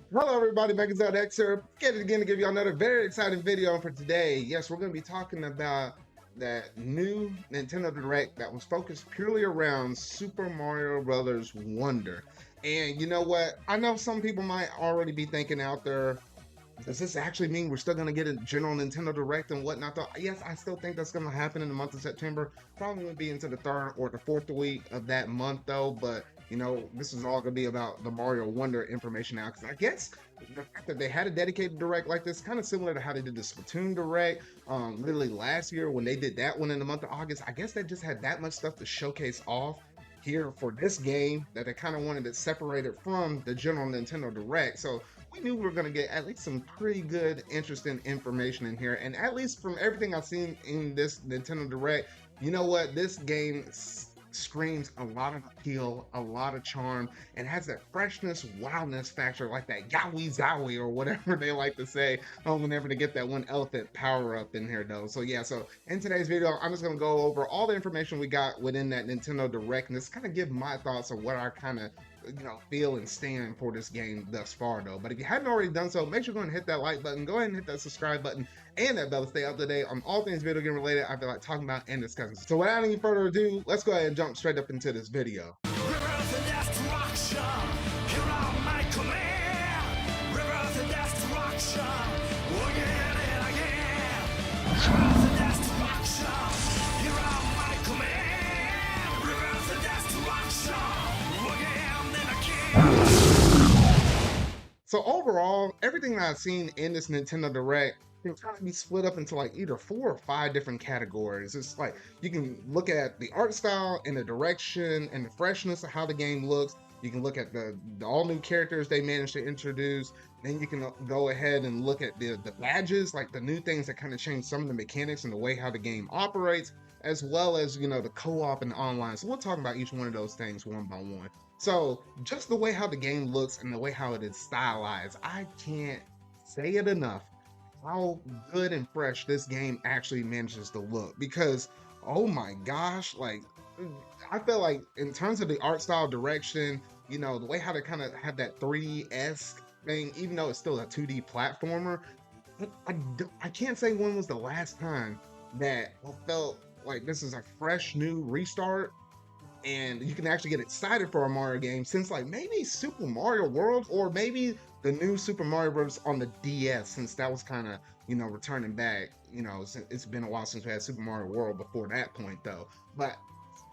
Hello everybody, Megazord X here. Again to give you another very exciting video for today. Yes, we're going to be talking about that new Nintendo Direct that was focused purely around Super Mario Brothers Wonder. And you know what? I know some people might already be thinking out there, does this actually mean we're still going to get a general Nintendo Direct and whatnot? Though, yes, I still think that's going to happen in the month of September. Probably won't be into the third or the fourth week of that month, though. But this is all going to be about the Mario Wonder information now. Because I guess the fact that they had a dedicated Direct like this, kind of similar to how they did the Splatoon Direct, literally last year when they did that one in the month of August. I guess they just had that much stuff to showcase off here for this game that they kind of wanted it separated from the general Nintendo Direct. So we knew we were going to get at least some pretty good, interesting information in here. And at least from everything I've seen in this Nintendo Direct, you know what? This game screams a lot of appeal, a lot of charm, and has that freshness, wildness factor, like that yowie zowie or whatever they like to say whenever they get that one elephant power up in here, though. So yeah, so in today's video, I'm just gonna go over all the information we got within that Nintendo Direct, and just kind of give my thoughts on what I kind of feel and stand for this game thus far, though. But if you haven't already done so, make sure you go and hit that like button, go ahead and hit that subscribe button and that bell to stay up to date on all things video game related I feel like talking about and discussing. So without any further ado, let's go ahead and jump straight up into this video. So overall, everything that I've seen in this Nintendo Direct can kind of be split up into like either 4 or 5 different categories. It's like you can look at the art style and the direction and the freshness of how the game looks. You can look at the all new characters they managed to introduce. Then you can go ahead and look at the badges, like the new things that kind of change some of the mechanics and the way how the game operates, as well as the co-op and the online. So we'll talk about each one of those things one by one. So just the way how the game looks and the way how it is stylized, I can't say it enough how good and fresh this game actually manages to look. Because oh my gosh, like I feel like in terms of the art style direction, the way how they kind of have that 3D-esque thing, even though it's still a 2D platformer, I can't say when was the last time that I felt like this is a fresh new restart and you can actually get excited for a Mario game since like maybe Super Mario World, or maybe the new Super Mario Bros. On the DS, since that was kind of returning back. It's been a while since we had Super Mario World before that point, though. But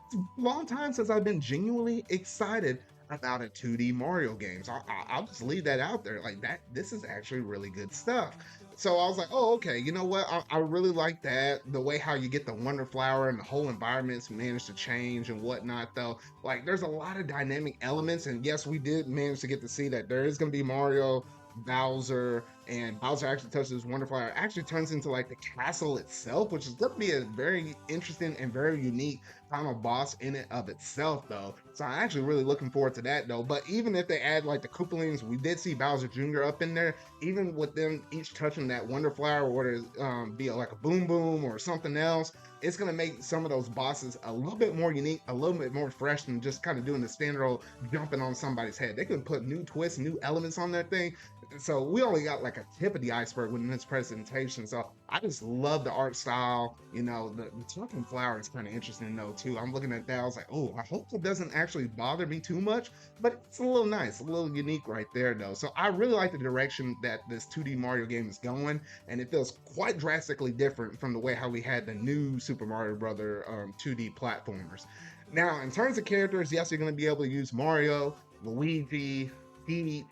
it's a long time since I've been genuinely excited about a 2D Mario game. So I'll just leave that out there like that. This is actually really good stuff. So I was like, oh, okay, you know what? I really like that. The way how you get the Wonder Flower and the whole environment's managed to change and whatnot, though. Like, there's a lot of dynamic elements. And yes, we did manage to get to see that there is going to be Mario, Bowser, and Bowser actually touches this Wonder Flower. It actually turns into like the castle itself, which is going to be a very interesting and very unique final boss in it of itself, though. So I'm actually really looking forward to that, though. But even if they add like the Koopalings, we did see Bowser Jr. up in there. Even with them each touching that Wonder Flower, or to be like a Boom Boom or something else, it's gonna make some of those bosses a little bit more unique, a little bit more fresh than just kind of doing the standard old jumping on somebody's head. They can put new twists, new elements on that thing. So we only got like a tip of the iceberg within this presentation. So I just love the art style. The talking flower is kind of interesting to know too. I'm looking at that. I was like, oh, I hope it doesn't actually bother me too much, but it's a little nice, a little unique right there, though. So I really like the direction that this 2D Mario game is going, and it feels quite drastically different from the way how we had the new Super Mario Brother 2D platformers. Now, in terms of characters, yes, you're going to be able to use Mario, Luigi, Peach,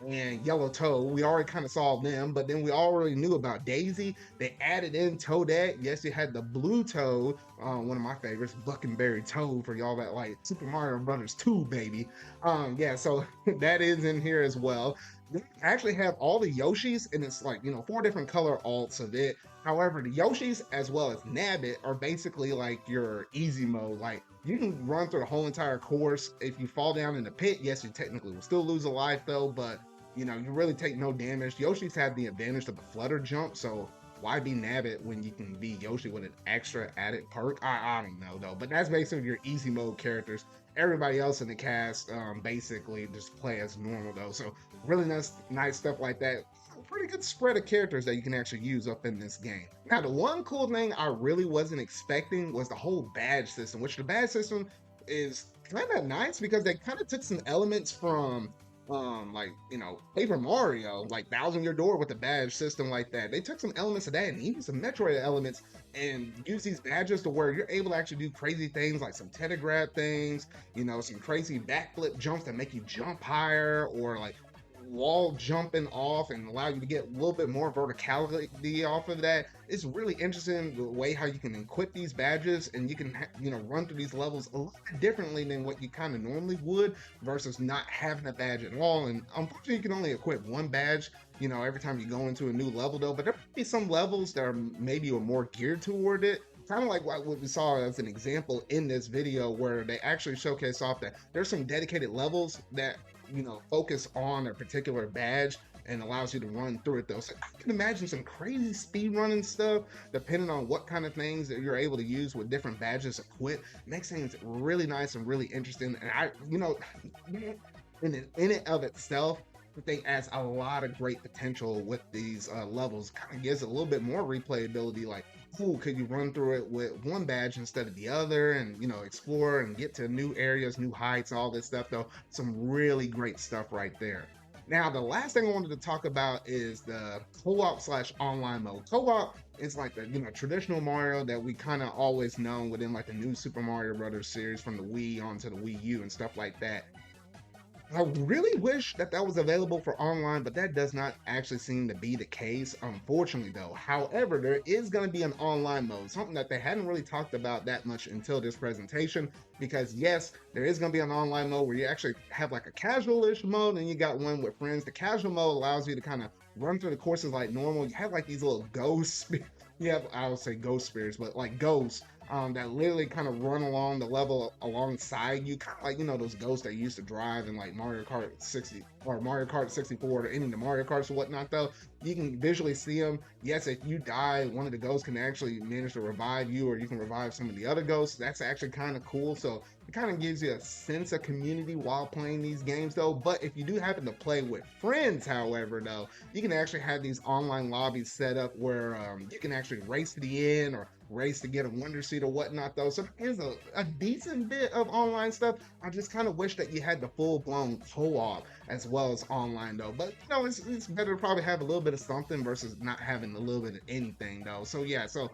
and Yellow Toad. We already kind of saw them, but then we already knew about Daisy. They added in Toadette. Yes, you had the Blue Toad, one of my favorites, Buckenberry Toad, for y'all that like Super Mario Brothers 2, baby. Yeah, so that is in here as well. They actually have all the Yoshis, and it's like 4 different color alts of it. However, the Yoshis as well as Nabbit are basically like your easy mode. Like, you can run through the whole entire course. If you fall down in the pit, yes, you technically will still lose a life, though, but you really take no damage. Yoshi's have the advantage of the flutter jump, so why be Nabbit when you can be Yoshi with an extra added perk? I don't know, though, but that's basically your easy mode characters. Everybody else in the cast basically just play as normal, though. So really nice stuff like that. Pretty good spread of characters that you can actually use up in this game. Now, the one cool thing I really wasn't expecting was the whole badge system, which the badge system is kind of nice because they kind of took some elements from like Paper Mario, like Thousand Year Door with the badge system like that. They took some elements of that and even some Metroid elements and use these badges to where you're able to actually do crazy things like some tetragraph things, some crazy backflip jumps that make you jump higher, or like wall jumping off and allow you to get a little bit more verticality off of that. It's really interesting the way how you can equip these badges, and you can run through these levels a little bit differently than what you kind of normally would versus not having a badge at all. And unfortunately you can only equip one badge every time you go into a new level though, but there might be some levels that are maybe more geared toward it, kind of like what we saw as an example in this video, where they actually showcase off that there's some dedicated levels that focus on a particular badge and allows you to run through it though. So I can imagine some crazy speed running stuff depending on what kind of things that you're able to use with different badges equipped. Makes things really nice and really interesting. And in it of itself, I think adds a lot of great potential with these levels. Kind of gives it a little bit more replayability. Like, cool, could you run through it with one badge instead of the other, and explore and get to new areas, new heights, all this stuff though. Some really great stuff right there. Now, the last thing I wanted to talk about is the co-op slash online mode. Co-op is like the traditional Mario that we kind of always known within like the new Super Mario Brothers series from the Wii onto the Wii U and stuff like that. I really wish that was available for online, but that does not actually seem to be the case, unfortunately, though. However, there is going to be an online mode, something that they hadn't really talked about that much until this presentation, because yes, there is going to be an online mode where you actually have like a casual-ish mode, and you got one with friends. The casual mode allows you to kind of run through the courses like normal. You have like these little ghosts. You have, I would say ghost spirits, but like ghosts that literally kind of run along the level alongside you, kind of like those ghosts that you used to drive in like Mario Kart 60 or Mario Kart 64 or any of the Mario Karts or whatnot though. You can visually see them. Yes, if you die, one of the ghosts can actually manage to revive you, or you can revive some of the other ghosts. That's actually kind of cool. So it kind of gives you a sense of community while playing these games though. But if you do happen to play with friends, however, though, you can actually have these online lobbies set up where you can actually race to the end or race to get a wonder seat or whatnot though. So there's a decent bit of online stuff. I just kind of wish that you had the full-blown co-op as well as online though. But it's better to probably have a little bit of something versus not having a little bit of anything though. So yeah, so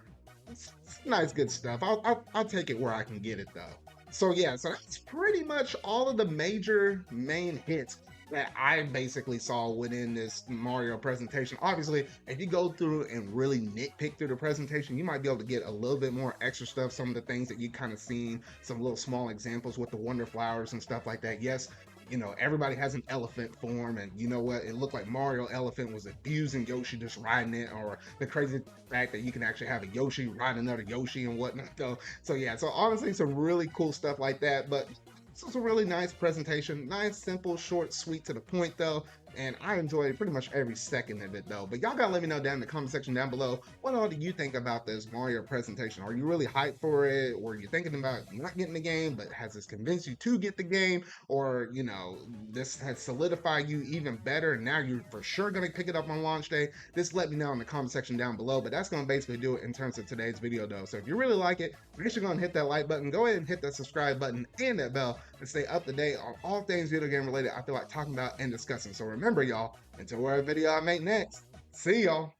it's nice, good stuff. I'll take it where I can get it though. So yeah, so that's pretty much all of the major main hits that I basically saw within this Mario presentation. Obviously, if you go through and really nitpick through the presentation, you might be able to get a little bit more extra stuff, some of the things that you kind of seen, some little small examples with the Wonder Flowers and stuff like that. Yes, everybody has an elephant form, and you know what? It looked like Mario Elephant was abusing Yoshi just riding it, or the crazy fact that you can actually have a Yoshi ride another Yoshi and whatnot, though. So yeah, so honestly, some really cool stuff like that, but this was a really nice presentation. Nice, simple, short, sweet, to the point, though. And I enjoyed pretty much every second of it, though. But y'all gotta let me know down in the comment section down below, what all do you think about this Mario presentation? Are you really hyped for it? Or are you thinking about not getting the game, but has this convinced you to get the game? Or, this has solidified you even better, and now you're for sure gonna pick it up on launch day? Just let me know in the comment section down below. But that's gonna basically do it in terms of today's video, though. So if you really like it, make sure you're gonna hit that like button, go ahead and hit that subscribe button and that bell, and stay up to date on all things video game related I feel like talking about and discussing. So remember, y'all, until whatever video I make next, see y'all.